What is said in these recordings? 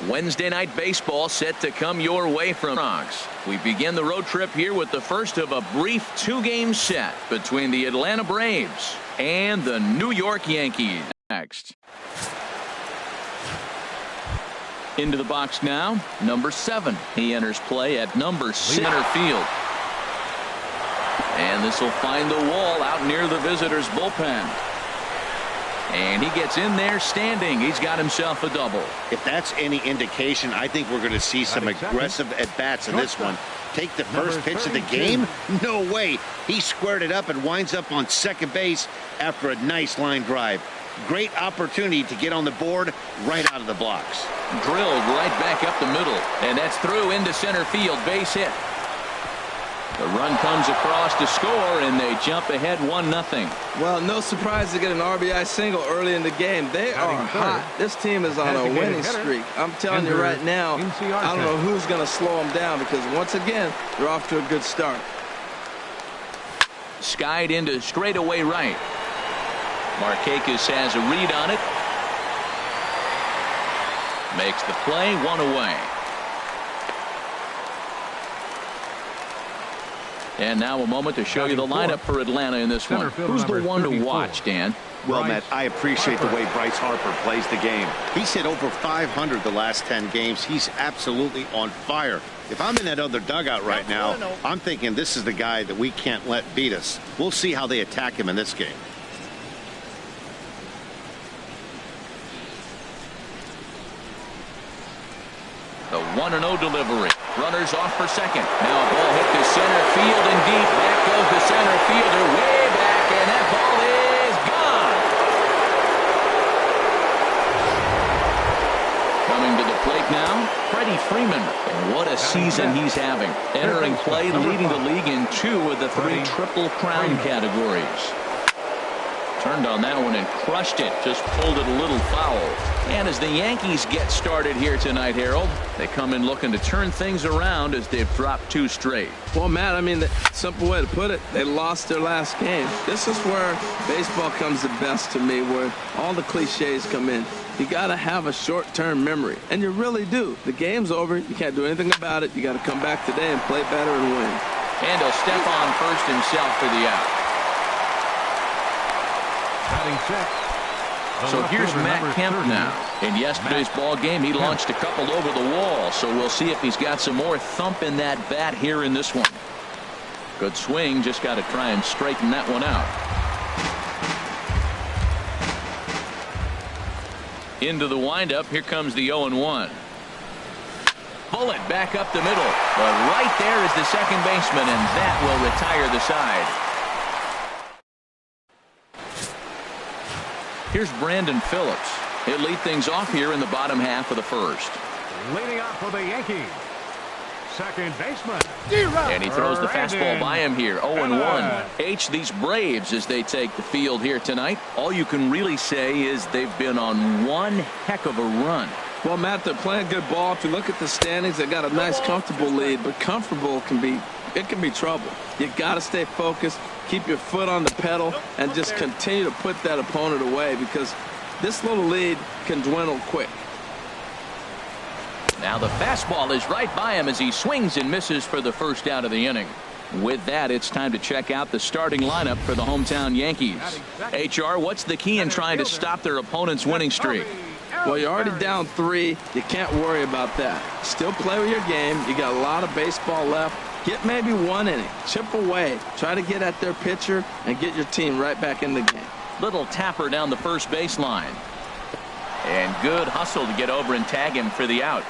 Wednesday night baseball set to come your way from Bronx. We begin the road trip here with the first of a brief two-game set between the Atlanta Braves and the New York Yankees. Next. Into the box now, number 7. He enters play at number center field. And this will find the wall out near the visitors' bullpen. And he gets in there standing. He's got himself a double. If that's any indication, I think we're going to see some aggressive at-bats in this one. Take the first pitch of the game? No way. He squared it up and winds up on second base after a nice line drive. Great opportunity to get on the board right out of the blocks. Drilled right back up the middle. And that's through into center field. Base hit. The run comes across to score, and they jump ahead 1-0. Well, no surprise to get an RBI single early in the game. They are hot. This team is on a winning streak. I'm telling you right now, I don't know who's going to slow them down because, once again, they're off to a good start. Skied into straightaway right. Markakis has a read on it. Makes the play, 1 away. And now a moment to show you the lineup for Atlanta in this one. Who's the one to watch, Dan? Well, Matt, I appreciate the way Bryce Harper plays the game. He's hit over 500 the last 10 games. He's absolutely on fire. If I'm in that other dugout right now, I'm thinking this is the guy that we can't let beat us. We'll see how they attack him in this game. The 1-0 delivery. Runners off for second. Now a ball hit to center field and deep. Back goes the center fielder way back, and that ball is gone. Coming to the plate now, Freddie Freeman. And what a season he's having. Entering play, leading the league in 2 of the 3 Triple Crown categories. Turned on that one and crushed it. Just pulled it a little foul. And as the Yankees get started here tonight, Harold, they come in looking to turn things around as they've dropped 2 straight. Well, Matt, I mean, the simple way to put it, they lost their last game. This is where baseball comes the best to me, where all the cliches come in. You got to have a short-term memory, and you really do. The game's over. You can't do anything about it. You got to come back today and play better and win. And he'll step on first himself for the out. So here's Matt Kemp now. In yesterday's ball game, he launched a couple over the wall, so we'll see if he's got some more thump in that bat here in this one. Good swing, just got to try and straighten that one out. Into the windup, here comes the 0-1. Bullet back up the middle, but right there is the second baseman, and that will retire the side. Here's Brandon Phillips. He'll lead things off here in the bottom half of the first. Leading off for the Yankees, second baseman. And he throws the fastball by him here. 0-1. These Braves, as they take the field here tonight, all you can really say is they've been on one heck of a run. Well, Matt, they're playing good ball. If you look at the standings, they got a nice, comfortable lead, but comfortable can be trouble. You got to stay focused, keep your foot on the pedal, and just continue to put that opponent away because this little lead can dwindle quick. Now the fastball is right by him as he swings and misses for the first out of the inning. With that, it's time to check out the starting lineup for the hometown Yankees. HR, what's the key in trying to stop their opponent's winning streak? Well, you're already down 3. You can't worry about that. Still play with your game. You got a lot of baseball left. Get maybe 1 inning. Chip away. Try to get at their pitcher and get your team right back in the game. Little tapper down the first baseline. And good hustle to get over and tag him for the out.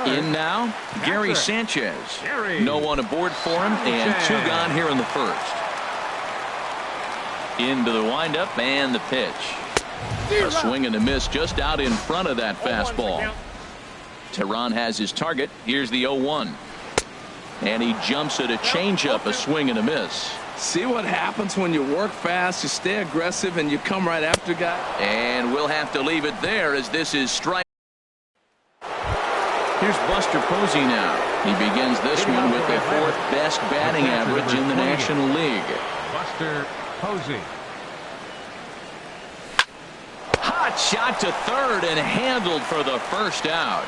In now, Gary Sanchez. No one aboard for him, and 2 gone here in the first. Into the windup and the pitch. A swing and a miss just out in front of that fastball. Tehran has his target. Here's the 0-1. And he jumps at a changeup, a swing and a miss. See what happens when you work fast, you stay aggressive, and you come right after guy. And we'll have to leave it there as this is strike. Here's Buster Posey now. He begins this one with the 4th best batting average in the National League. Buster Posey. Hot hot shot to third and handled for the first out.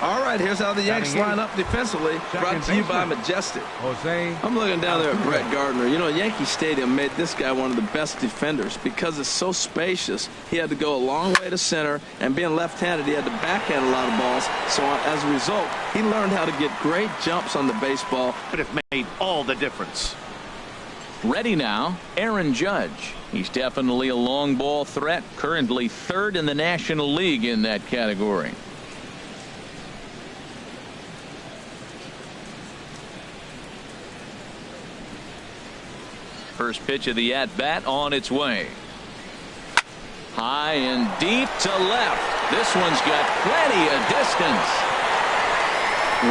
All right, here's how the Yanks line up defensively. Brought to you by Majestic. I'm looking down there at Brett Gardner. You know, Yankee Stadium made this guy one of the best defenders because it's so spacious. He had to go a long way to center, and being left-handed, he had to backhand a lot of balls. So as a result, he learned how to get great jumps on the baseball. But it made all the difference. Ready now, Aaron Judge. He's definitely a long ball threat, currently third in the National League in that category. First pitch of the at-bat on its way. High and deep to left. This one's got plenty of distance.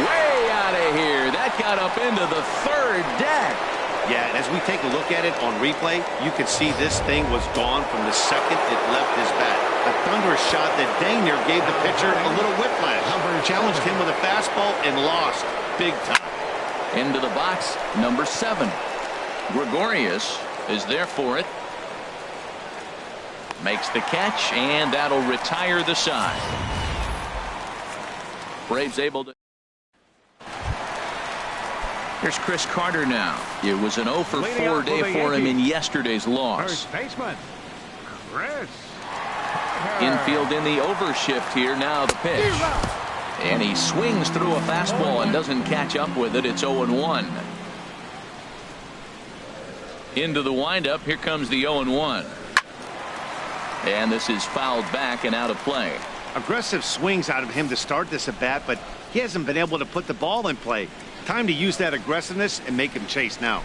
Way out of here. That got up into the third deck. Yeah, and as we take a look at it on replay, you can see this thing was gone from the second it left his bat. A thunderous shot that dang near gave the pitcher a little whiplash. Challenged him with a fastball and lost big time. Into the box, number 7. Gregorius is there for it. Makes the catch, and that'll retire the side. Braves able to. Here's Chris Carter now. It was an 0 for 4 day for him in yesterday's loss. First baseman, Chris. Infield in the overshift here. Now the pitch. And he swings through a fastball and doesn't catch up with it. It's 0-1. Into the windup. Here comes the 0-1. And this is fouled back and out of play. Aggressive swings out of him to start this at bat, but he hasn't been able to put the ball in play. Time to use that aggressiveness and make him chase now.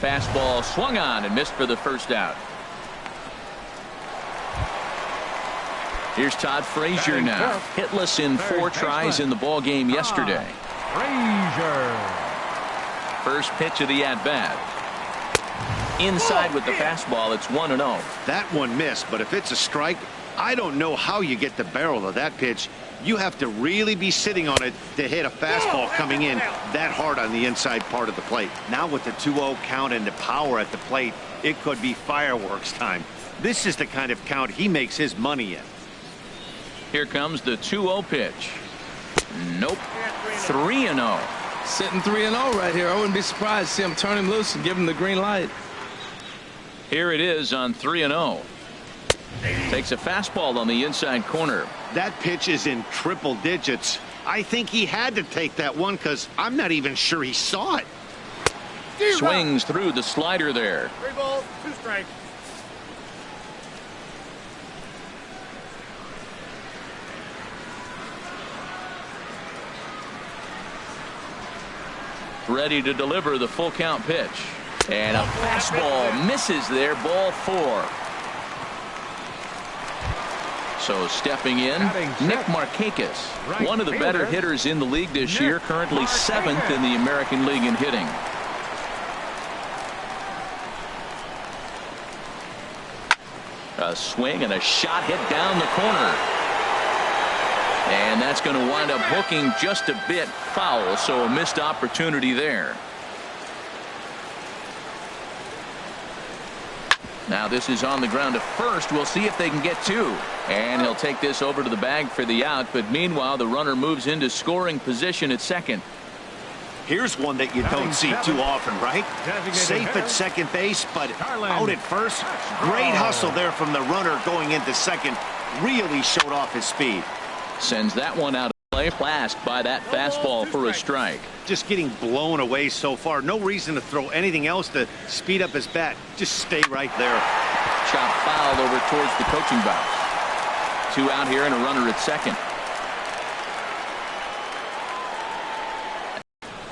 Fastball swung on and missed for the first out. Here's Todd Frazier now. Hitless in 4 tries in the ball game yesterday. Frazier. First pitch of the at-bat. Inside with the fastball. It's 1-0. That one missed, but if it's a strike, I don't know how you get the barrel of that pitch. You have to really be sitting on it to hit a fastball coming in that hard on the inside part of the plate. Now with the 2-0 count and the power at the plate, it could be fireworks time. This is the kind of count he makes his money in. Here comes the 2-0 pitch. Nope. 3-0. Sitting 3-0 right here. I wouldn't be surprised to see him turn him loose and give him the green light. Here it is on 3-0. Takes a fastball on the inside corner. That pitch is in triple digits. I think he had to take that one because I'm not even sure he saw it. Swings through the slider there. 3 balls, 2 strikes. Ready to deliver the full count pitch. And a fastball misses there. Ball 4. So stepping in, Nick Markakis, one of the better hitters in the league this year, currently 7th in the American League in hitting. A swing and a shot hit down the corner. And that's going to wind up hooking just a bit foul, so a missed opportunity there. Now this is on the ground to first. We'll see if they can get 2. And he'll take this over to the bag for the out. But meanwhile, the runner moves into scoring position at second. Here's one that you don't see too often, right? Safe at second base, but out at first. Great hustle there from the runner going into second. Really showed off his speed. Sends that one out of play. Blast by that fastball for a strike. Just getting blown away so far. No reason to throw anything else to speed up his bat. Just stay right there. Chop fouled over towards the coaching box. 2 out here and a runner at second.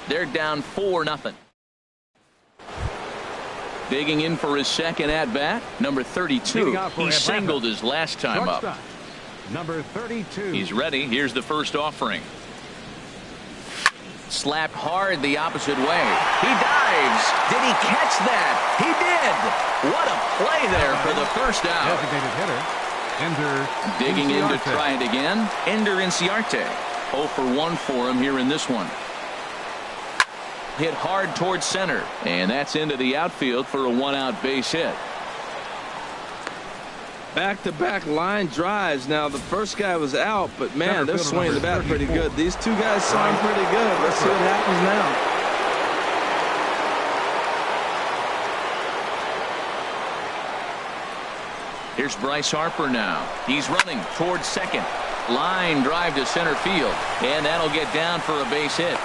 They're down 4-0. Digging in for his second at bat, number 32. He singled his last time up. Number 32. He's ready. Here's the first offering. Slapped hard the opposite way. He dives. Did he catch that? He did. What a play there for the first out. Designated hitter, Ender. Digging in to try it again. Ender Inciarte. 0 for 1 for him here in this one. Hit hard towards center. And that's into the outfield for a 1-out base hit. Back-to-back line drives. Now, the first guy was out, but, man, they're swinging the bat pretty good. These two guys saw him pretty good. Let's see what happens now. Here's Bryce Harper now. He's running towards second. Line drive to center field, and that'll get down for a base hit.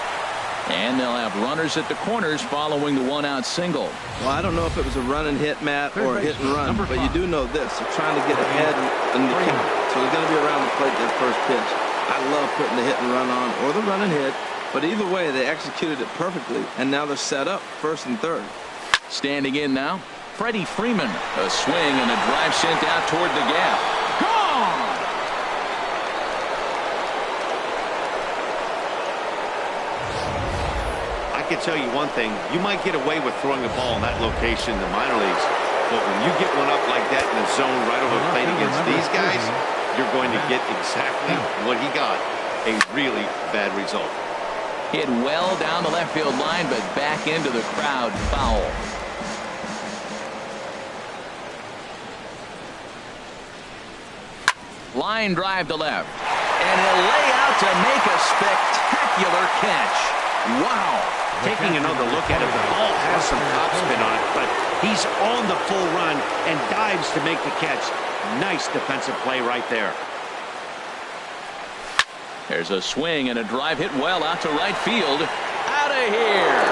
And they'll have runners at the corners following the one-out single. Well, I don't know if it was a run and hit, Matt, or a hit and run, but you do know this. They're trying to get ahead in the count, so they're going to be around the plate that first pitch. I love putting the hit and run on or the run and hit, but either way, they executed it perfectly, and now they're set up first and third. Standing in now, Freddie Freeman. A swing and a drive sent out toward the gap. Gone! I can tell you one thing. You might get away with throwing the ball in that location in the minor leagues, but when you get one up like that in the zone right over the plate against these guys, you're going to get exactly what he got, a really bad result. Hit well down the left field line, but back into the crowd, foul. Line drive to left, and he'll lay out to make a spectacular catch. Wow. Taking another look at it, the ball has some topspin on it, but he's on the full run and dives to make the catch. Nice defensive play right there. There's a swing and a drive hit well out to right field. Out of here.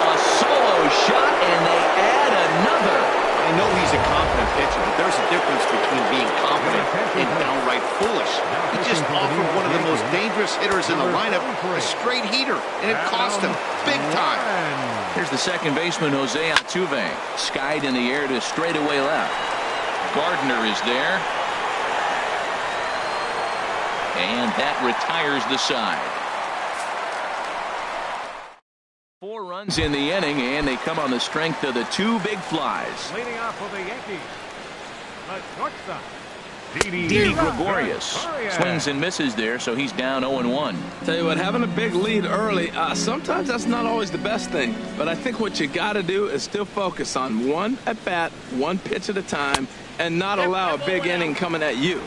A solo shot, and they add another. I know he's a confident pitcher, but there's a difference between being confident and downright foolish. He just offered one of the most dangerous hitters in the lineup a straight heater, and it cost him big time. Here's the second baseman, Jose Altuve. Skied in the air to straightaway left. Gardner is there. And that retires the side. 4 runs in the inning, and they come on the strength of the 2 big flies. Leading off for the Yankees, the shortstop, Didi Gregorius swings and misses there, so he's down 0-1. Tell you what, having a big lead early, sometimes that's not always the best thing. But I think what you got to do is still focus on one at bat, one pitch at a time, and not allow a big inning coming at you.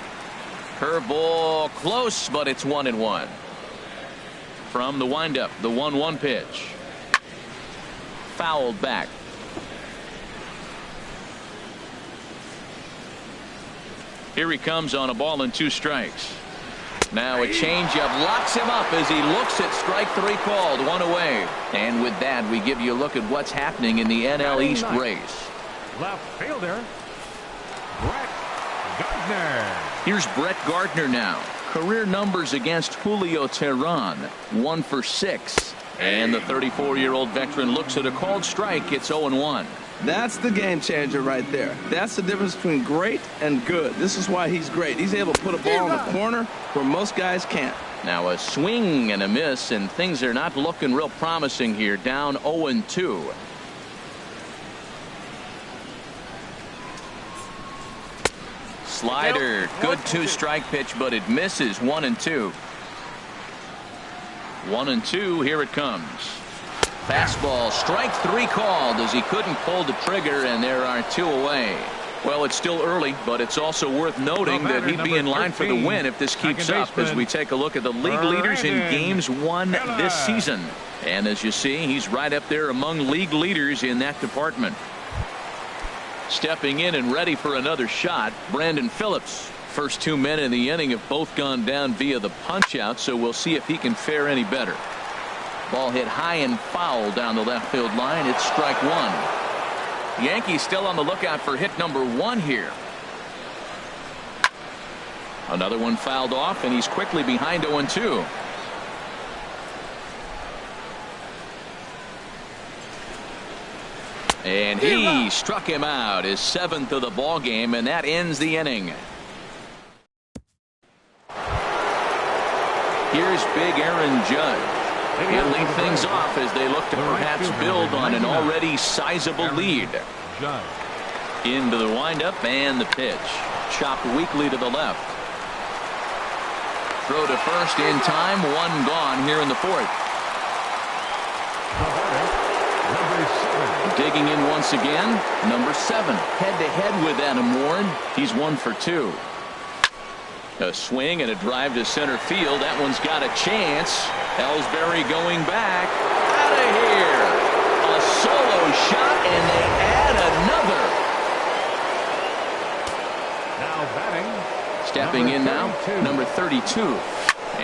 Curveball close, but it's 1-1. From the windup, the 1-1 pitch. Fouled back. Here he comes on a ball and 2 strikes. Now a changeup locks him up as he looks at strike 3 called, 1 away. And with that, we give you a look at what's happening in the NL East race. left fielder, Brett Gardner. Here's Brett Gardner now. Career numbers against Julio Teheran, 1 for 6. And the 34-year-old veteran looks at a called strike. It's 0-1. That's the game changer right there. That's the difference between great and good. This is why he's great. He's able to put a ball in the corner where most guys can't. Now a swing and a miss, and things are not looking real promising here. Down 0-2. Slider, good 2-strike pitch, but it misses. 1-2. 1-2. Here it comes. Fastball, strike 3 called as he couldn't pull the trigger, and there are 2 away. Well, it's still early, but it's also worth noting that he'd be in line for the win if this keeps up as we take a look at the league leaders in games won this season. And as you see, he's right up there among league leaders in that department. Stepping in and ready for another shot, Brandon Phillips. First 2 men in the inning have both gone down via the punch-out, so we'll see if he can fare any better. Ball hit high and foul down the left field line. It's strike 1. Yankees still on the lookout for hit number 1 here. Another one fouled off, and he's quickly behind 0-2. And he struck him out, his 7th of the ball game, and that ends the inning. Here's big Aaron Judge. He'll lead things off as they look to perhaps build on an already sizable lead. Into the windup and the pitch. Chopped weakly to the left. Throw to first in time. 1 gone here in the 4th. Number 7. Digging in once again, number 7. Head-to-head with Adam Warren. He's 1 for 2. A swing and a drive to center field. That one's got a chance. Ellsbury going back. Out of here. A solo shot, and they add another. Now batting. Stepping in now, number 32.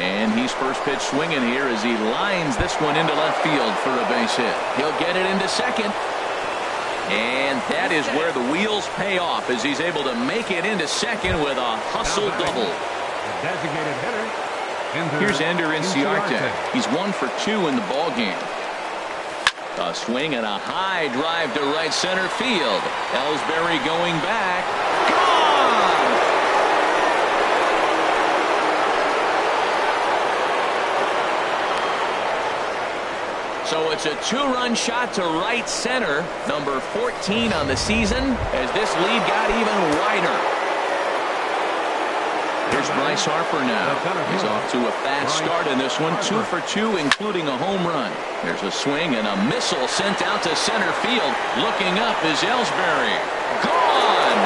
And he's first pitch swinging here as he lines this one into left field for a base hit. He'll get it into second. And that is where the wheels pay off as he's able to make it into second with a hustle double. Designated hitter. Here's Ender Inciarte. He's 1 for 2 in the ball game. A swing and a high drive to right center field. Ellsbury going back. Gone! So it's a 2-run shot to right center, number 14 on the season, as this lead got even wider. Here's Bryce Harper now. He's off to a fast start in this one, 2 for 2, including a home run. There's a swing and a missile sent out to center field. Looking up is Ellsbury. Gone!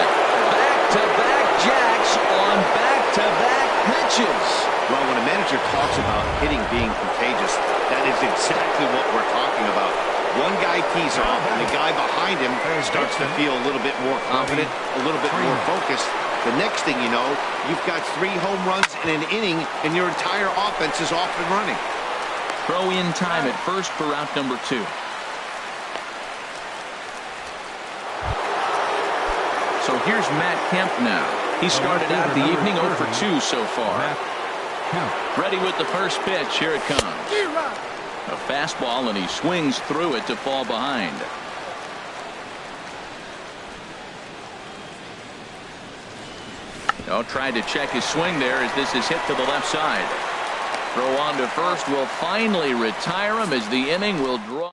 Back-to-back jacks on back-to-back pitches. Well, when a manager talks about hitting being contagious, that is exactly what we're talking about. One guy tees off, and the guy behind him starts to feel a little bit more confident, a little bit more focused. The next thing you know, you've got 3 home runs in an inning, and your entire offense is off and running. Throw in time at first for out number 2. So here's Matt Kemp now. He started out the evening 0 for 2 so far. Ready with the first pitch. Here it comes. A fastball, and he swings through it to fall behind. Tried to check his swing there as this is hit to the left side. Throw on to first will finally retire him as the inning will draw.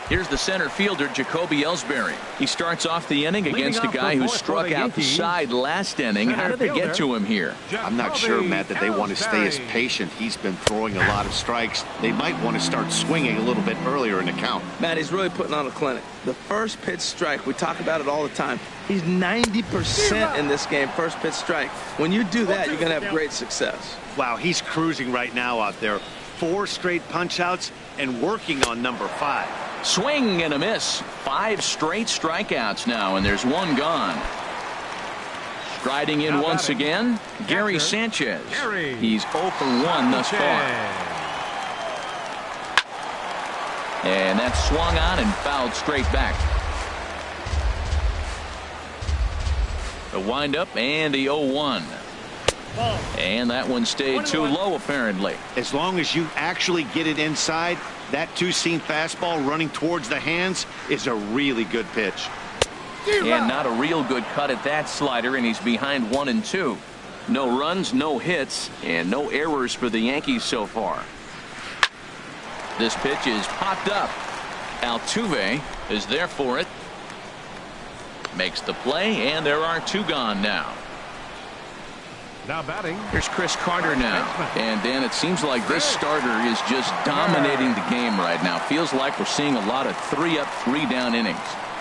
Here's the center fielder, Jacoby Ellsbury. He starts off the inning against a guy who struck out the side last inning. How did they get to him here? I'm not sure, Matt, that they want to stay as patient. He's been throwing a lot of strikes. They might want to start swinging a little bit earlier in the count. Matt, he's really putting on a clinic. The first pitch strike, we talk about it all the time. He's 90% in this game, first pitch strike. When you do that, you're going to have great success. Wow, he's cruising right now out there. 4 straight punch-outs and working on number 5. Swing and a miss. 5 straight strikeouts now, and there's 1 gone. Striding in once again, Gary Sanchez. He's 0 for 1 thus far. And that's swung on and fouled straight back. The windup and the 0-1. And that one stayed too low, apparently. As long as you actually get it inside, that two-seam fastball running towards the hands is a really good pitch. And not a real good cut at that slider, and he's behind 1-2. No runs, no hits, and no errors for the Yankees so far. This pitch is popped up. Altuve is there for it. Makes the play, and there are 2 gone now. Now batting. Here's Chris Carter now. And Dan, it seems like this starter is just dominating the game right now. Feels like we're seeing a lot of 3-up, 3-down innings.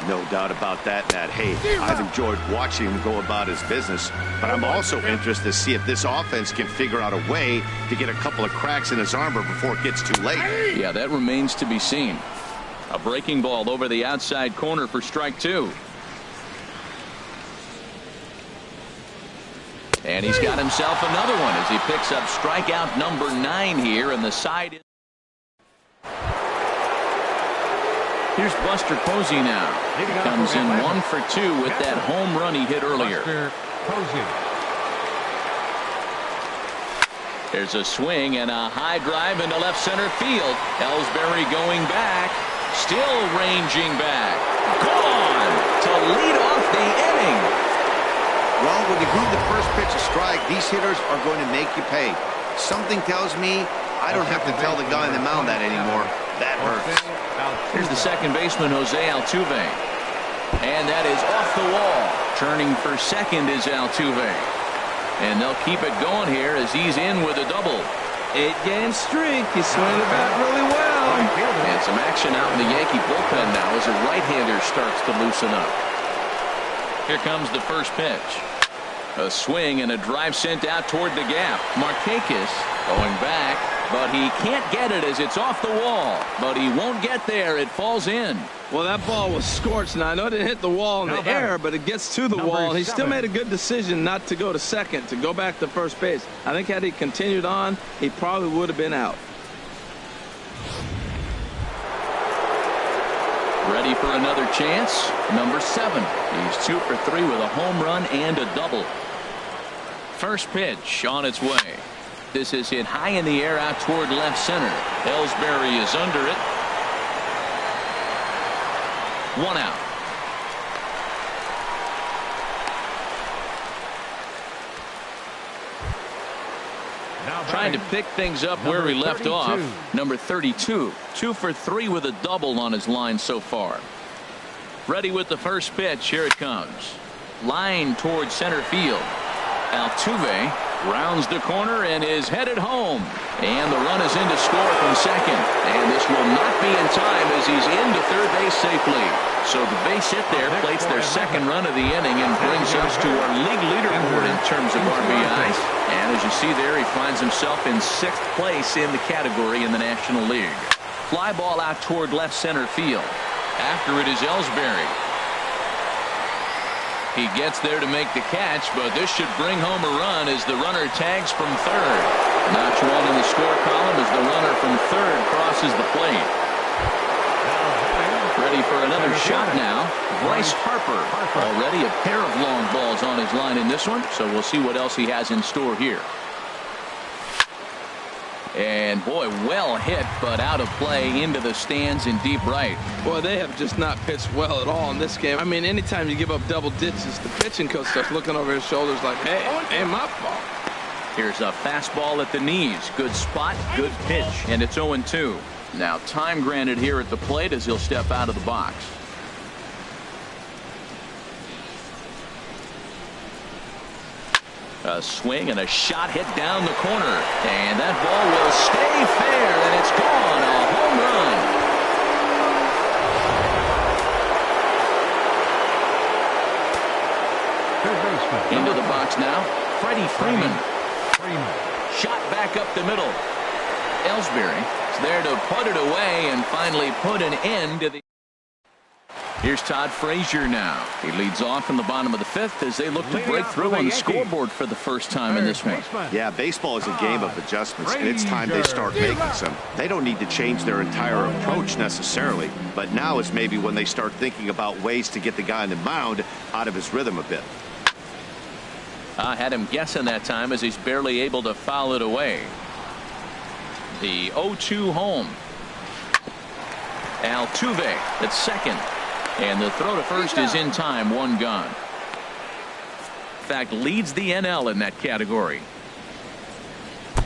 No doubt about that, Matt. Hey, I've enjoyed watching him go about his business, but I'm also interested to see if this offense can figure out a way to get a couple of cracks in his armor before it gets too late. Yeah, that remains to be seen. A breaking ball over the outside corner for strike 2. And he's got himself another one as he picks up strikeout number 9 here, and the side is. Here's Buster Posey now. He comes in 1 for 2 with that home run he hit earlier. There's a swing and a high drive into left center field. Ellsbury going back, still ranging back. Gone to lead off the inning. Well, when you move the first pitch a strike, these hitters are going to make you pay. Something tells me I don't have to tell the guy on the mound that anymore. That hurts. Here's the second baseman, Jose Altuve. And that is off the wall. Turning for second is Altuve. And they'll keep it going here as he's in with a double. 8-game streak. He's swinging the bat really well. one. And some action out in the Yankee bullpen now as a right-hander starts to loosen up. Here comes the first pitch. A swing and a drive sent out toward the gap. Markakis going back, but he can't get it as it's off the wall. But he won't get there. It falls in. Well, that ball was scorched. Now, I know it didn't hit the wall in the air, but it gets to the wall. And he still made a good decision not to go to second, to go back to first base. I think had he continued on, he probably would have been out. Ready for another chance. Number 7. He's 2 for 3 with a home run and a double. First pitch on its way. This is hit high in the air out toward left center. Ellsbury is under it. 1 out. Trying to pick things up where he left off. Number 32. 2 for 3 with a double on his line so far. Ready with the first pitch. Here it comes. Line towards center field. Altuve rounds the corner and is headed home. And the run is in to score from second. And this will not be in time as he's into third base safely. So the base hit there plates their second run of the inning and brings us to our league leaderboard in terms of RBIs. And as you see there, he finds himself in 6th place in the category in the National League. Fly ball out toward left center field. After it is Ellsbury. He gets there to make the catch, but this should bring home a run as the runner tags from third. Notch 1 in the score column as the runner from third crosses the plate. Ready for another shot now. Bryce Harper. Already a pair of long balls on his line in this one, so we'll see what else he has in store here. And boy, well hit, but out of play into the stands in deep right. Boy, they have just not pitched well at all in this game. I mean, anytime you give up double digits, the pitching coach starts looking over his shoulders like, hey, ain't my fault. Here's a fastball at the knees. Good spot, good pitch, and it's 0-2. Now time granted here at the plate as he'll step out of the box. A swing and a shot hit down the corner. And that ball will stay fair, and it's gone. A home run. Into the box now. Freddie Freeman. Shot back up the middle. Ellsbury is there to put it away and finally put an end to the. Here's Todd Frazier now. He leads off in the bottom of the 5th as they look to break through on the scoreboard for the first time in this one. Yeah, baseball is a game of adjustments, and it's time they start making some. They don't need to change their entire approach necessarily, but now is maybe when they start thinking about ways to get the guy on the mound out of his rhythm a bit. I had him guessing that time as he's barely able to foul it away. The 0-2 home. Altuve at second. And the throw to first is in time. 1 gone. In fact, leads the NL in that category.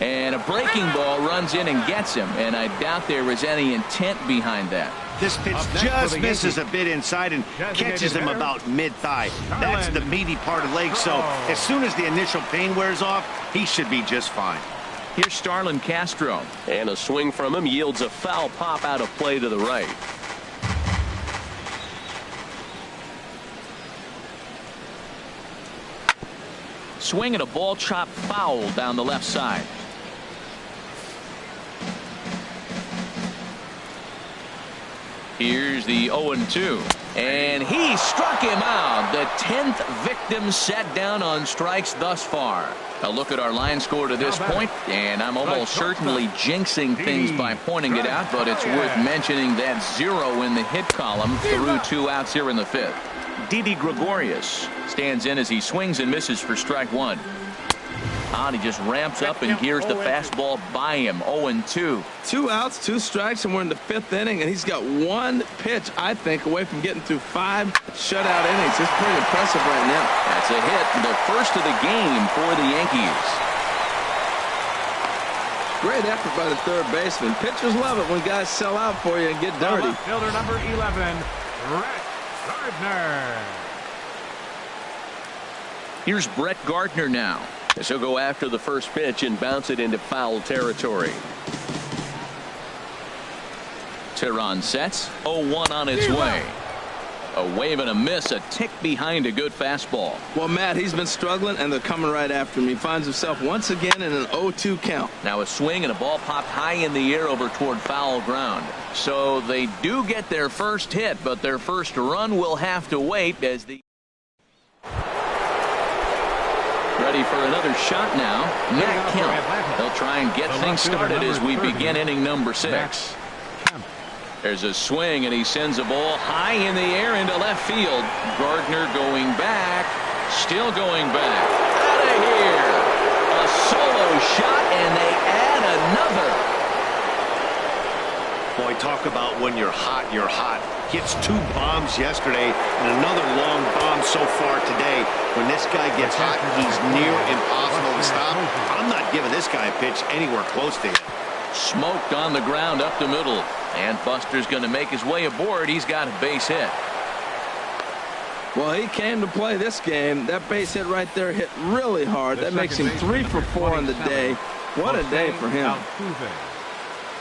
And a breaking ball runs in and gets him. And I doubt there was any intent behind that. This pitch just misses a bit inside and catches him about mid-thigh. That's the meaty part of the leg, so as soon as the initial pain wears off, he should be just fine. Here's Starlin Castro. And a swing from him yields a foul pop out of play to the right. Swing and a ball chopped foul down the left side. Here's the 0-2. And he struck him out. The 10th victim set down on strikes thus far. A look at our line score to this point, and I'm almost certainly jinxing things by pointing it out, but it's worth mentioning that 0 in the hit column through 2 outs here in the 5th. Didi Gregorius stands in as he swings and misses for strike 1. And he just ramps up and gears the fastball by him. 0-2. 2 outs, 2 strikes, and we're in the 5th inning, and he's got 1 pitch, I think, away from getting through 5 shutout innings. It's pretty impressive right now. That's a hit, the first of the game for the Yankees. Great effort by the third baseman. Pitchers love it when guys sell out for you and get dirty. Fielder number 11, Brett Gardner. Here's Brett Gardner now, as he'll go after the first pitch and bounce it into foul territory. Tehran sets. 0-1 on its way. A wave and a miss, a tick behind a good fastball. Well, Matt, he's been struggling, and they're coming right after him. He finds himself once again in an 0-2 count. Now a swing and a ball popped high in the air over toward foul ground. So they do get their first hit, but their first run will have to wait as the... Ready for another shot now. Matt Kemp. They'll try and get things started as we begin inning number 6. There's a swing, and he sends a ball high in the air into left field. Gardner going back, still going back. Out of here. A solo shot, and they add another. Boy, talk about when you're hot, you're hot. Hits 2 bombs yesterday and another long bomb so far today. When this guy gets hot, he's near impossible to stop. I'm not giving this guy a pitch anywhere close to him. Smoked on the ground up the middle. And Buster's going to make his way aboard. He's got a base hit. Well, he came to play this game. That base hit right there hit really hard. That makes him 3 for 4 on the day. What a day for him.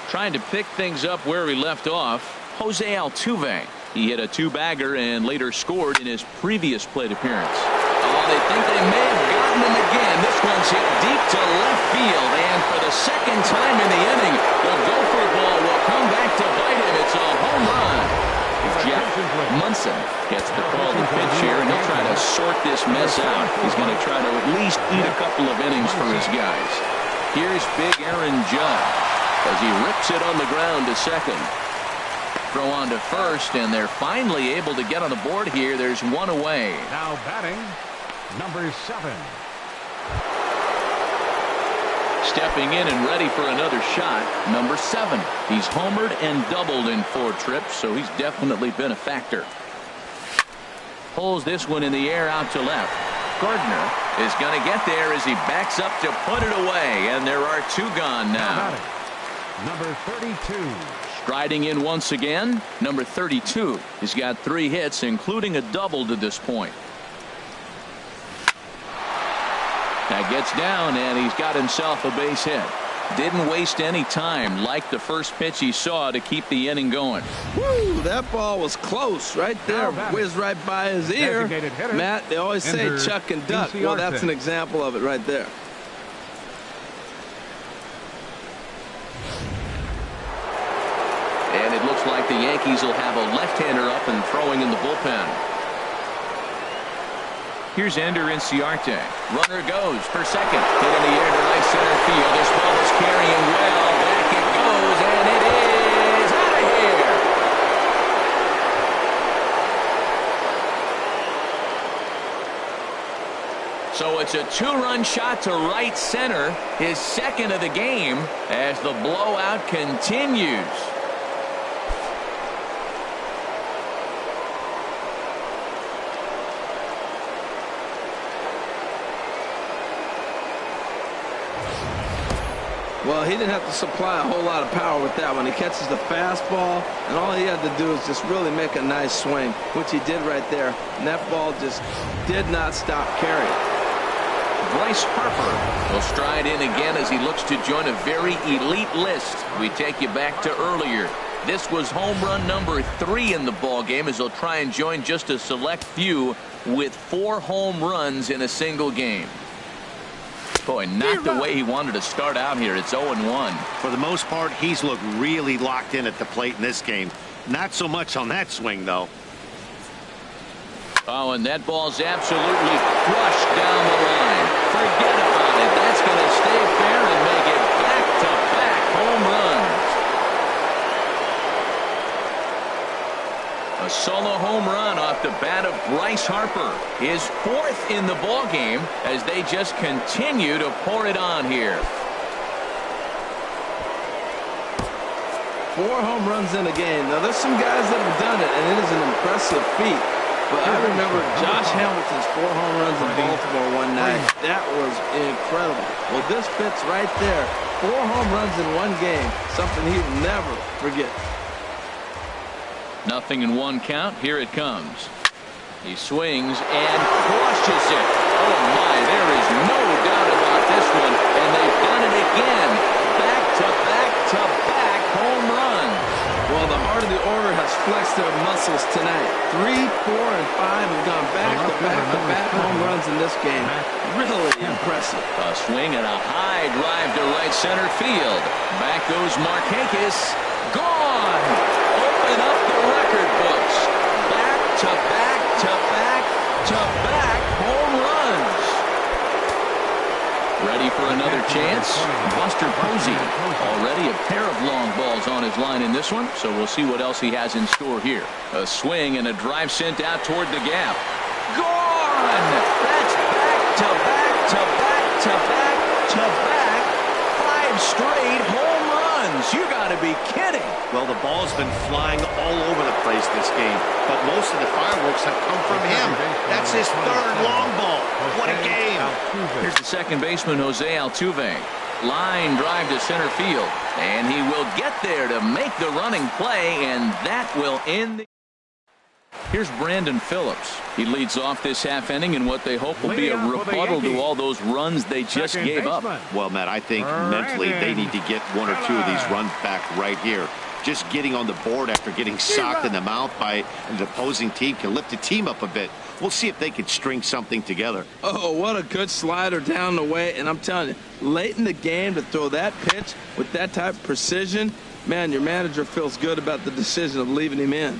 Trying to pick things up where he left off, Jose Altuve. He hit a 2-bagger and later scored in his previous plate appearance. Oh, they think they may have gotten him again. This one's hit deep to left field, and for the second time in the inning, the Gopher ball will come back to bite him. It's a home run. Jeff Munson gets the call to pitch here, and he'll try to sort this mess out. He's going to try to at least eat a couple of innings for his guys. Here's big Aaron Judge as he rips it on the ground to second. Throw on to first, and they're finally able to get on the board here. There's one away. Now batting, number 7. Stepping in and ready for another shot, number 7. He's homered and doubled in 4 trips, so he's definitely been a factor. Pulls this one in the air out to left. Gardner is going to get there as he backs up to put it away, and there are 2 gone now. Number 32. Striding in once again, number 32. He's got 3 hits, including a double to this point. That gets down, and he's got himself a base hit. Didn't waste any time, like the first pitch he saw, to keep the inning going. Woo, that ball was close right there. Whizzed right by his ear. Matt, they always say chuck and duck. Well, that's an example of it right there. And it looks like the Yankees will have a left-hander up and throwing in the bullpen. Here's Ender Inciarte. Runner goes for second. Hit in the air to right center field. This ball is carrying well. Back it goes, and it is out of here. So it's a 2-run shot to right center, his second of the game, as the blowout continues. Well, he didn't have to supply a whole lot of power with that one. He catches the fastball, and all he had to do is just really make a nice swing, which he did right there. And that ball just did not stop carrying. Bryce Harper will stride in again as he looks to join a very elite list. We take you back to earlier. This was home run number 3 in the ball game, as he'll try and join just a select few with 4 home runs in a single game. Boy, not the way he wanted to start out here. It's 0-1. For the most part, he's looked really locked in at the plate in this game. Not so much on that swing, though. Oh, and that ball's absolutely crushed down the line. Forget about it. That's going to stay fair and make it back-to-back home runs. A solo home run off the bat of Bryce Harper. His 4th in the ball game as they just continue to pour it on here. 4 home runs in a game. Now, there's some guys that have done it, and it is an impressive feat. But I remember Josh Hamilton's 4 home runs in Baltimore one night. That was incredible. Well, this fits right there. 4 home runs in one game. Something he'd never forget. Nothing in 1 count. Here it comes. He swings and crushes it. Oh, my. There is no doubt about this one. And they've done it again. Back-to-back-to-back home runs. Well, the flexed their muscles tonight. 3, 4, and 5 have gone back-to-back-to-back home runs in this game. Really impressive. A swing and a high drive to right center field. Back goes Markakis. Gone! Open up the record books. Back-to-back-to-back-to-back home runs. Ready for another chance? Buster Posey. Already a pair of long balls on his line in this one, so we'll see what else he has in store here. A swing and a drive sent out toward the gap. Gone! That's back-to-back-to-back-to-back-to-back. 5 straight home runs. You got to be kidding. Well, the ball's been flying all over the place this game, but most of the fireworks have come from him. That's his 3rd long ball. What a game. Here's the second baseman, Jose Altuve. Line drive to center field, and he will get there to make the running play, and that will end the... Here's Brandon Phillips. He leads off this half inning in what they hope will be a rebuttal to all those runs they just gave up. Well, Matt, I think mentally they need to get 1 or 2 of these runs back right here. Just getting on the board after getting socked in the mouth by the opposing team can lift the team up a bit. We'll see if they can string something together. Oh, what a good slider down the way. And I'm telling you, late in the game to throw that pitch with that type of precision, man, your manager feels good about the decision of leaving him in.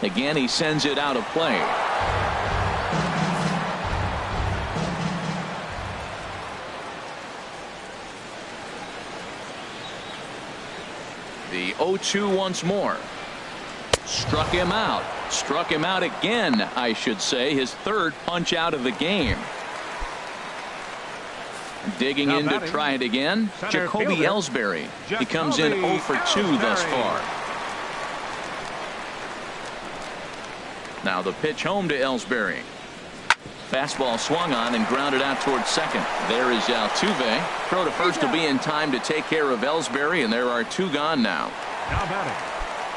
Again, he sends it out of play. The 0-2 once more. Struck him out. Struck him out again, I should say. His 3rd punch out of the game. Digging in to try it again. Jacoby Ellsbury. He comes in 0 for 2 thus far. Now the pitch home to Ellsbury. Fastball swung on and grounded out towards second. There is Altuve. Throw to first will be in time to take care of Ellsbury, and there are 2 gone now.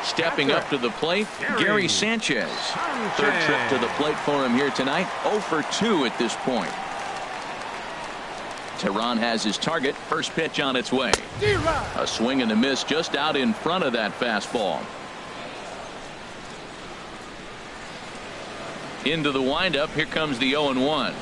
Stepping up to the plate, Gary Sanchez. 3rd trip to the plate for him here tonight. 0 for 2 at this point. Tehran has his target. First pitch on its way. A swing and a miss just out in front of that fastball. Into the windup. Here comes the 0-1.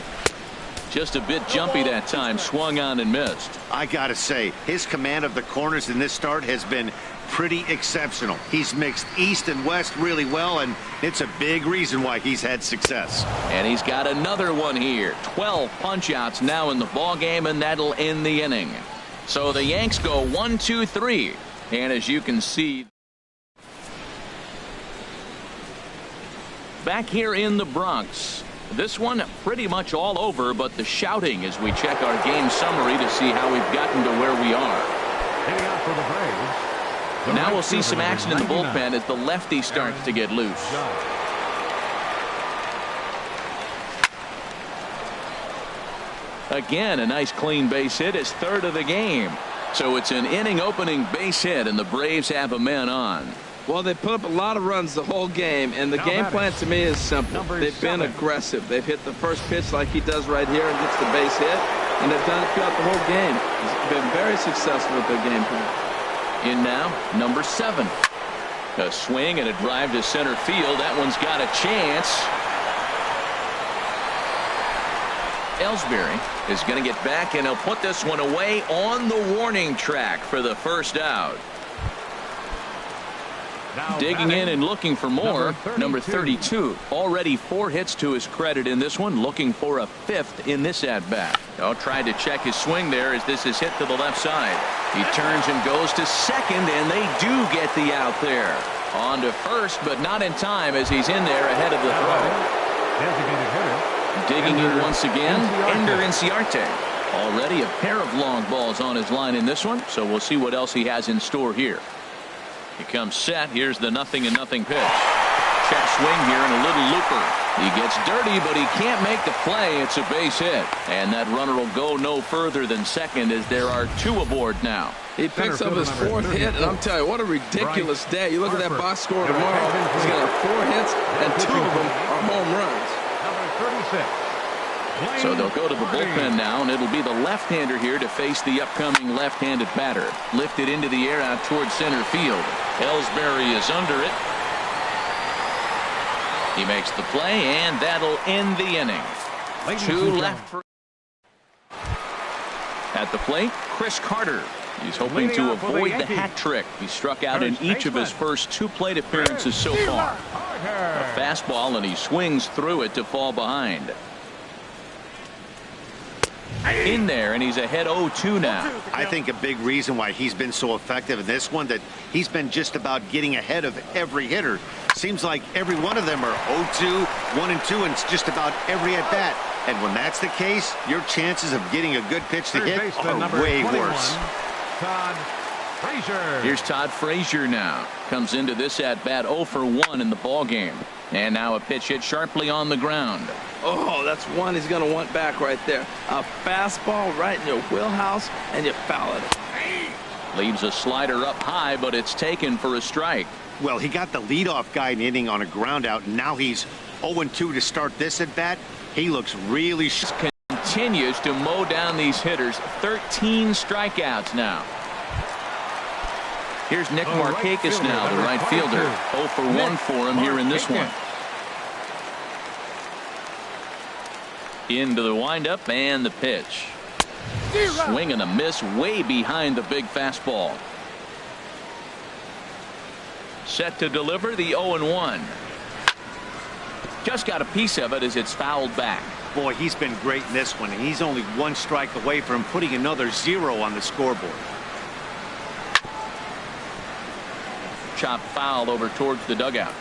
Just a bit jumpy that time. Swung on and missed. I gotta say, his command of the corners in this start has been pretty exceptional. He's mixed east and west really well, and it's a big reason why he's had success. And he's got another one here. 12 punch-outs now in the ball game, and that'll end the inning. So the Yanks go 1-2-3, and as you can see, back here in the Bronx, this one pretty much all over, but the shouting as we check our game summary to see how we've gotten to where we are. Now we'll see some action in the bullpen as the lefty starts to get loose. Again, a nice clean base hit, his 3rd of the game. So it's an inning opening base hit, and the Braves have a man on. Well, they put up a lot of runs the whole game, and the game plan to me is simple. They've been aggressive. They've hit the first pitch like he does right here and gets the base hit, and they've done it throughout the whole game. It's been very successful with their game plan. In now, number 7. A swing and a drive to center field. That one's got a chance. Ellsbury is going to get back, and he'll put this one away on the warning track for the first out. Digging in and looking for more, number 32. Already 4 hits to his credit in this one, looking for a 5th in this at-bat. Tried to check his swing there as this is hit to the left side. He turns and goes to second, and they do get the out there. On to first, but not in time as he's in there ahead of the throw. Digging in once again, Ender Inciarte. Already a pair of long balls on his line in this one, so we'll see what else he has in store here. He comes set. Here's the 0-0 pitch. Check swing here and a little looper. He gets dirty, but he can't make the play. It's a base hit. And that runner will go no further than second as there are 2 aboard now. He picks up his 4th hit, and I'm telling you, what a ridiculous day. You look at that box score tomorrow. He's got 4 hits, and 2 of them are home runs. Number 36. So they'll go to the bullpen now, and it'll be the left-hander here to face the upcoming left-handed batter. Lifted into the air out towards center field. Ellsbury is under it. He makes the play, and that'll end the inning. Two left for. At the plate, Chris Carter. He's hoping to avoid the hat trick. He struck out in each of his first 2 plate appearances so far. A fastball, and he swings through it to fall behind. In there, and he's ahead 0-2 now. I think a big reason why he's been so effective in this one, that he's been just about getting ahead of every hitter. Seems like every one of them are 0-2, 1-2, and it's just about every at bat. And when that's the case, your chances of getting a good pitch to hit are way worse. Todd Frazier. Here's Todd Frazier now. Comes into this at bat 0 for 1 in the ball game. And now a pitch hit sharply on the ground. Oh, that's one he's going to want back right there. A fastball right in your wheelhouse, and you foul it. Leaves a slider up high, but it's taken for a strike. Well, he got the leadoff guy in the inning on a ground out, and now he's 0-2 to start this at bat. He looks really continues to mow down these hitters. 13 strikeouts now. Here's Nick Markakis now, the right fielder. 0 for 1 for him here in this one. Into the windup and the pitch. Swing and a miss way behind the big fastball. Set to deliver the 0-1. Just got a piece of it as it's fouled back. Boy, he's been great in this one, and he's only 1 strike away from putting another 0 on the scoreboard. Chop foul over towards the dugout.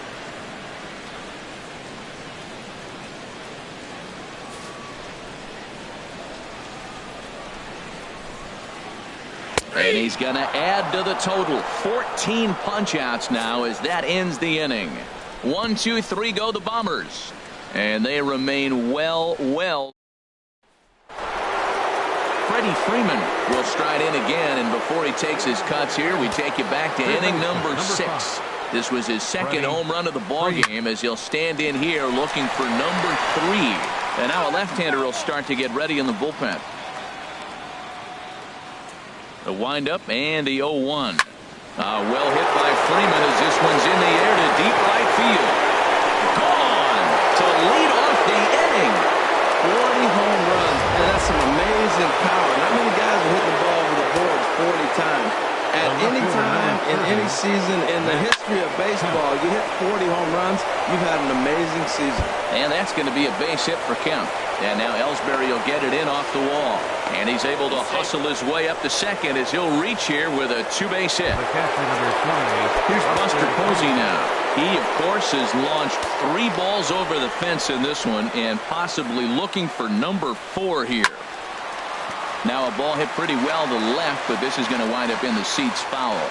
And he's going to add to the total. 14 punch-outs now as that ends the inning. 1, 2, 3 go the Bombers. And they remain well. Freddie Freeman will stride in again, and before he takes his cuts here, we take you back to inning number 6. This was his second home run of the ball game as he'll stand in here looking for number 3. And now a left-hander will start to get ready in the bullpen. The windup and the 0-1. Well hit by Freeman as this one's in the air to deep right field. Gone to lead off the inning. 40 home runs, and that's some amazing power. Not many guys will hit the ball over the boards 40 times. At any time in any season in the history of baseball, you hit 40 home runs, you've had an amazing season. And that's going to be a base hit for Kemp. And now Ellsbury will get it in off the wall. And he's able to hustle his way up to second as he'll reach here with a 2-base hit. Here's Buster Posey now. He, of course, has launched 3 balls over the fence in this one and possibly looking for number 4 here. Now a ball hit pretty well to the left, but this is going to wind up in the seats foul.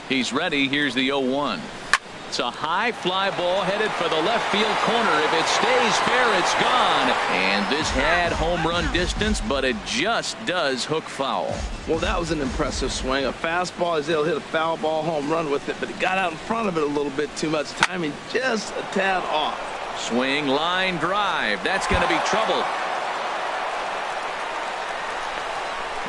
He's ready. Here's the 0-1. It's a high fly ball headed for the left field corner. If it stays fair, it's gone. And this had home run distance, but it just does hook foul. Well, that was an impressive swing. A fastball, he'll hit a foul ball home run with it, but he got out in front of it a little bit too much. Timing just a tad off. Swing, line drive. That's going to be trouble.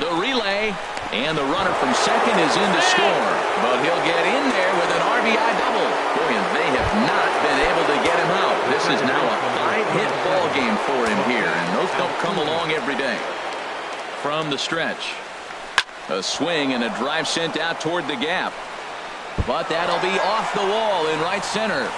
The relay, and the runner from second is in to score. But he'll get in there with an RBI double. Boy, and they have not been able to get him out. This is now a 5-hit ball game for him here, and those don't come along every day. From the stretch, a swing and a drive sent out toward the gap. But that'll be off the wall in right center.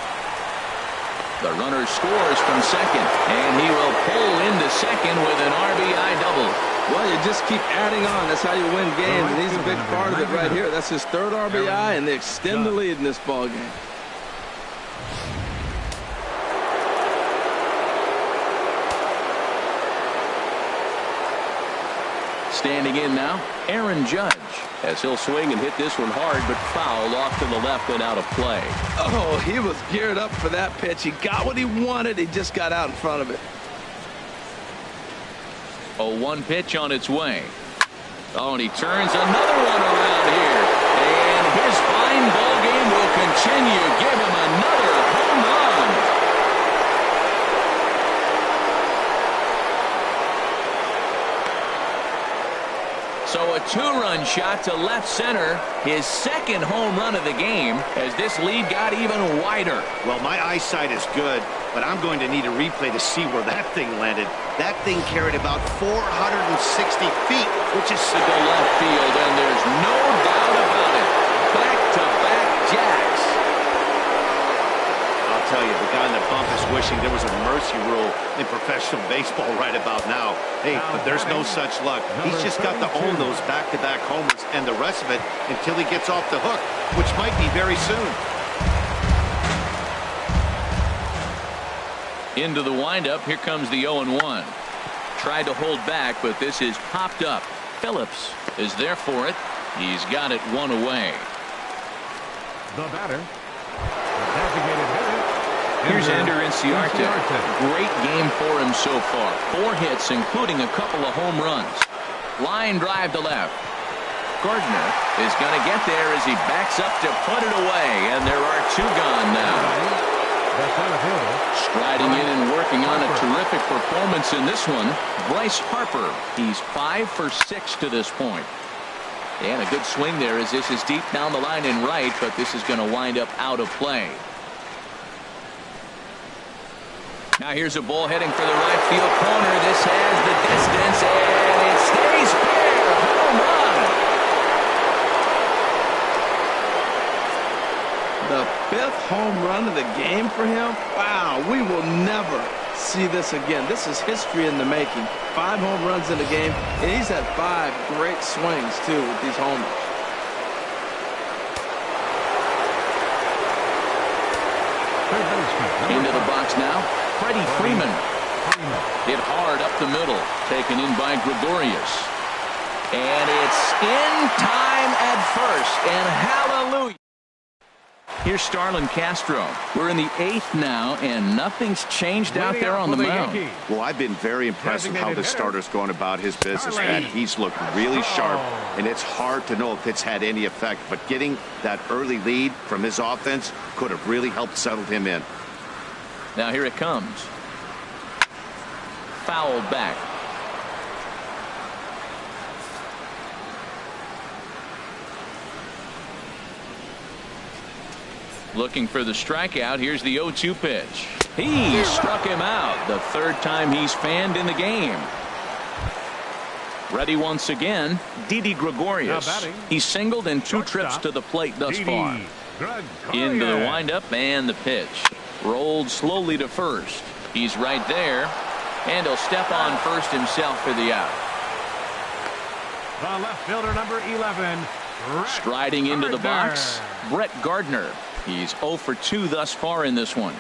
The runner scores from second, and he will pull into second with an RBI double. Well, you just keep adding on. That's how you win games, and he's a big part of it right here. That's his 3rd RBI, and they extend the lead in this ball game. Standing in now, Aaron Judge, as he'll swing and hit this one hard, but foul off to the left and out of play. Oh, he was geared up for that pitch. He got what he wanted. He just got out in front of it. A 1 pitch on its way. Oh, and he turns another one around here. And his fine ball game will continue. Give him another shot to left center. His second home run of the game as this lead got even wider. Well, my eyesight is good, but I'm going to need a replay to see where that thing landed. That thing carried about 460 feet, which is to the left field, and there's no doubt about it. Back-to-back jacks. I'll tell you, the guy in the bump is wishing there was a mercy rule in professional baseball right about now. Hey, but there's no such luck. He's just got to own those back-to-back homers and the rest of it until he gets off the hook, which might be very soon. Into the windup. Here comes the 0-1. Tried to hold back, but this is popped up. Phillips is there for it. He's got it one away. The batter, the designated hitter. Here's Ender Inciarte. Great game for him so far. 4 hits, including a couple of home runs. Line drive to left. Gardner is going to get there as he backs up to put it away, and there are 2 gone now. Striding in and working on a terrific performance in this one, Bryce Harper. He's 5 for 6 to this point. And a good swing there as this is deep down the line in right, but this is going to wind up out of play. Now here's a ball heading for the right field corner. This has the distance, and it stays fair. Home run. The 5th home run of the game for him. Wow, we will never see this again. This is history in the making. 5 home runs in the game, and he's had 5 great swings too with these homers. Into the box now, Freddie Freeman. Hit hard up the middle, taken in by Gregorius. And it's in time at first, and hallelujah. Here's Starlin Castro. We're in the 8th now, and nothing's changed out there on the mound. Well, I've been very impressed with how the starter's going about his business, man. He's looked really sharp, and it's hard to know if it's had any effect, but getting that early lead from his offense could have really helped settle him in. Now here it comes. Fouled back. Looking for the strikeout. Here's the 0-2 pitch. He struck him out. The 3rd time he's fanned in the game. Ready once again, Didi Gregorius. He's singled in 2 trips to the plate thus far. Into the windup and the pitch. Rolled slowly to first. He's right there. And he'll step on first himself for the out. The left fielder, number 11. Striding into the box, Brett Gardner. He's 0 for 2 thus far in this one.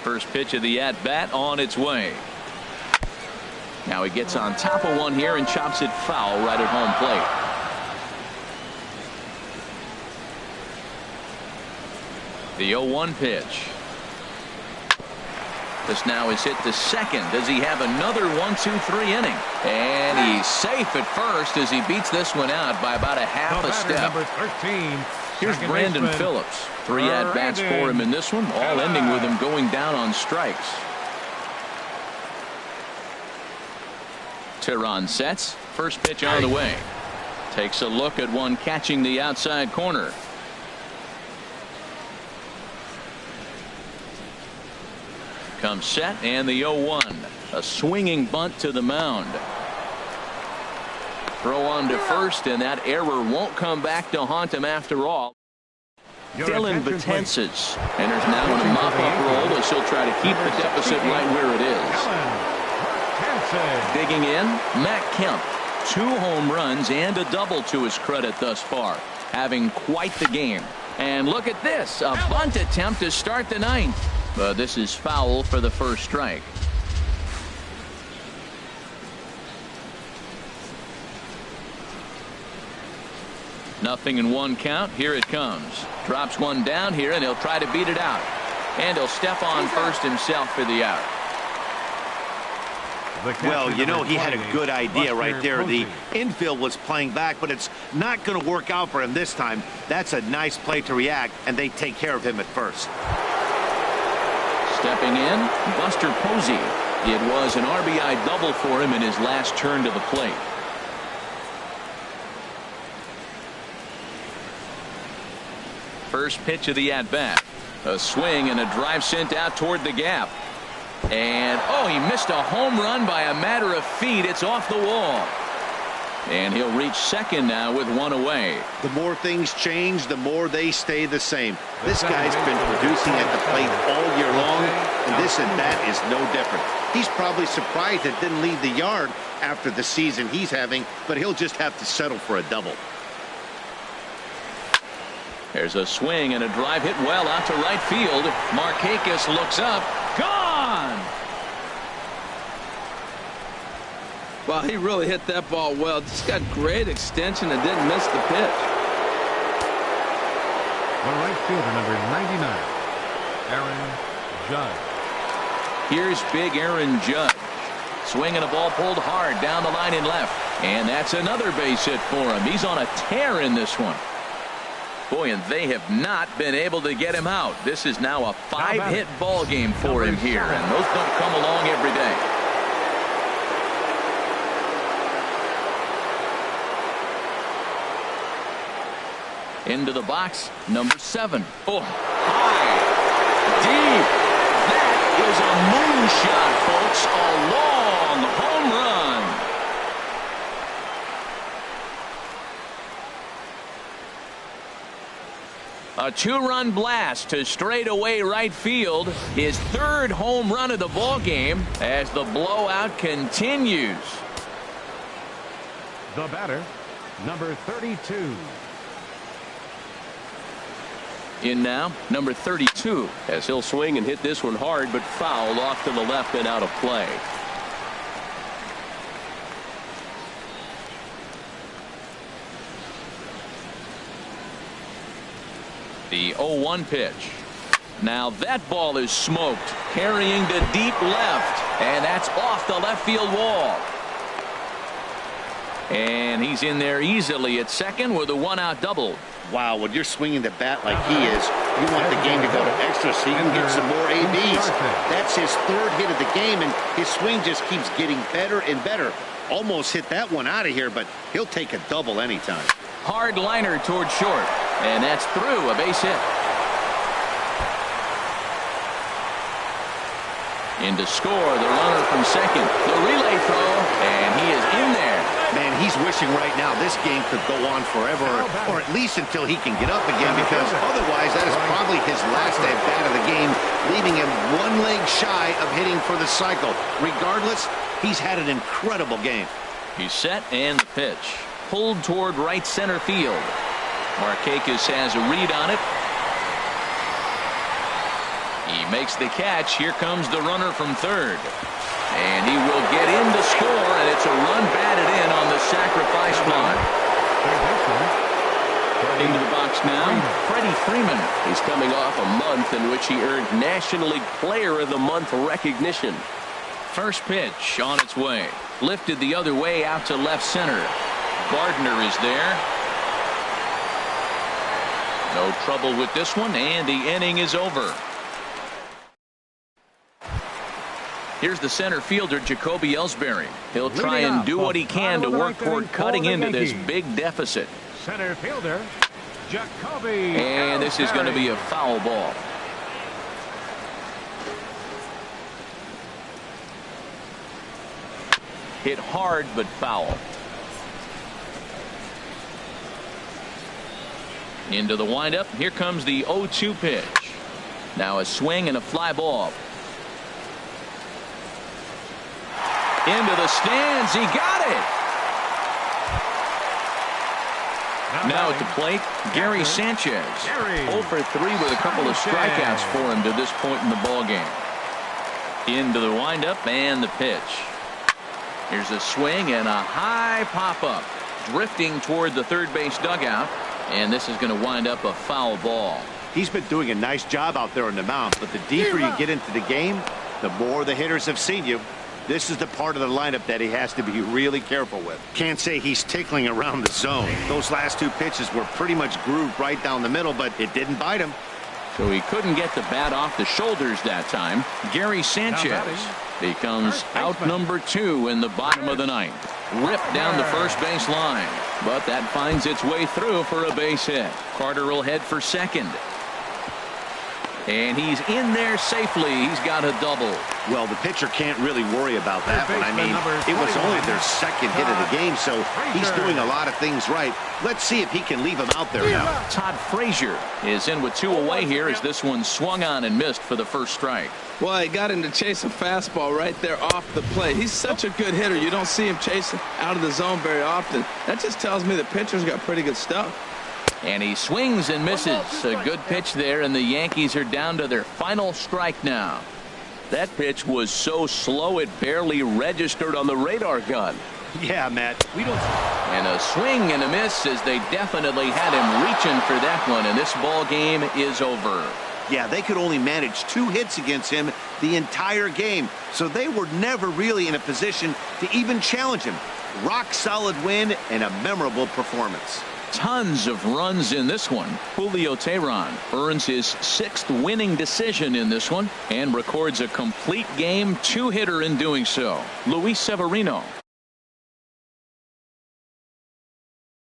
First pitch of the at-bat on its way. Now he gets on top of one here and chops it foul right at home plate. The 0-1 pitch. This now is hit to second. Does he have another 1-2-3 inning? And he's safe at first as he beats this one out by about a half a step. Number 13. Here's Brandon Phillips. 3 at-bats for him in this one, all ending with him going down on strikes. Tehran sets. First pitch on the way. Takes a look at one catching the outside corner. Comes set and the 0-1. A swinging bunt to the mound. Throw on to first, and that error won't come back to haunt him after all. Dylan Betances enters now in a mop-up role as he'll try to keep the deficit right where it is. Digging in, Matt Kemp. 2 home runs and a double to his credit thus far. Having quite the game. And look at this, a bunt attempt to start the 9th. But this is foul for the first strike. Nothing in 1 count. Here it comes. Drops one down here, and he'll try to beat it out. And he'll step on first himself for the out. Well, you know, he had a good idea right there. The infield was playing back, but it's not going to work out for him this time. That's a nice play to react, and they take care of him at first. Stepping in, Buster Posey. It was an RBI double for him in his last turn to the plate. First pitch of the at-bat. A swing and a drive sent out toward the gap. And, oh, he missed a home run by a matter of feet. It's off the wall. And he'll reach second now with one away. The more things change, the more they stay the same. This guy's been producing at the plate all year long, and this at-bat is no different. He's probably surprised it didn't leave the yard after the season he's having, but he'll just have to settle for a double. There's a swing and a drive hit well out to right field. Markakis looks up. Gone! Well, he really hit that ball well. Just got great extension and didn't miss the pitch. The right fielder, number 99, Aaron Judge. Here's big Aaron Judge. Swinging a ball pulled hard down the line in left. And that's another base hit for him. He's on a tear in this one. Boy, and they have not been able to get him out. This is now a 5-hit ball game for him here, and those don't come along every day. Into the box, number 7. Oh, high, deep. That is a moonshot, folks. A long home run. A 2-run blast to straightaway right field. His 3rd home run of the ball game as the blowout continues. The batter, number 32. In now, number 32, as he'll swing and hit this one hard, but foul off to the left and out of play. The 0-1 pitch. Now that ball is smoked, carrying to deep left, and that's off the left field wall. And he's in there easily at second with a 1-out double. Wow, when you're swinging the bat like he is, you want the game to go to extra so you can get some more ABs. That's his 3rd hit of the game, and his swing just keeps getting better and better. Almost hit that one out of here, but he'll take a double anytime. Hard liner toward short, and that's through, a base hit. In to score, the runner from second. The relay throw, and he is in there. Man, he's wishing right now this game could go on forever, or at least until he can get up again, because otherwise that is probably his last at-bat of the game, leaving him 1 leg shy of hitting for the cycle. Regardless, he's had an incredible game. He's set, and the pitch. Pulled toward right center field. Markakis has a read on it. He makes the catch. Here comes the runner from third. And he will get in to score, and it's a run batted in on the sacrifice fly. Into the box now, Freddie Freeman. He's coming off a month in which he earned National League Player of the Month recognition. First pitch on its way. Lifted the other way out to left center. Gardner is there. No trouble with this one, and the inning is over. Here's the center fielder, Jacoby Ellsbury. He'll try and do what he can to work toward cutting into this big deficit. Center fielder, Jacoby. And this is going to be a foul ball. Hit hard, but foul. Into the windup. Here comes the 0-2 pitch. Now a swing and a fly ball. Into the stands. He got it. Now at the plate, Gary Sanchez. 0 for 3 with a couple of strikeouts for him to this point in the ball game. Into the windup and the pitch. Here's a swing and a high pop-up. Drifting toward the third base dugout. And this is going to wind up a foul ball. He's been doing a nice job out there on the mound, but the deeper you get into the game, the more the hitters have seen you. This is the part of the lineup that he has to be really careful with. Can't say he's tickling around the zone. Those last 2 pitches were pretty much grooved right down the middle, but it didn't bite him. So he couldn't get the bat off the shoulders that time. Gary Sanchez becomes out number 2 in the bottom of the ninth. Ripped down the first base line, but that finds its way through for a base hit. Carter will head for second. And he's in there safely. He's got a double. Well, the pitcher can't really worry about that one. I mean, it was only their second hit of the game, so he's doing a lot of things right. Let's see if he can leave him out there now. Todd Frazier is in with 2 away here as this one swung on and missed for the first strike. Well, he got him to chase a fastball right there off the plate. He's such a good hitter. You don't see him chasing out of the zone very often. That just tells me the pitcher's got pretty good stuff. And he swings and misses. A good pitch there, and the Yankees are down to their final strike now. That pitch was so slow it barely registered on the radar gun. Yeah, Matt. And a swing and a miss as they definitely had him reaching for that one, and this ball game is over. Yeah, they could only manage 2 hits against him the entire game, so they were never really in a position to even challenge him. Rock solid win and a memorable performance. Tons of runs in this one. Julio Teheran earns his 6th winning decision in this one and records a complete game 2-hitter in doing so. Luis Severino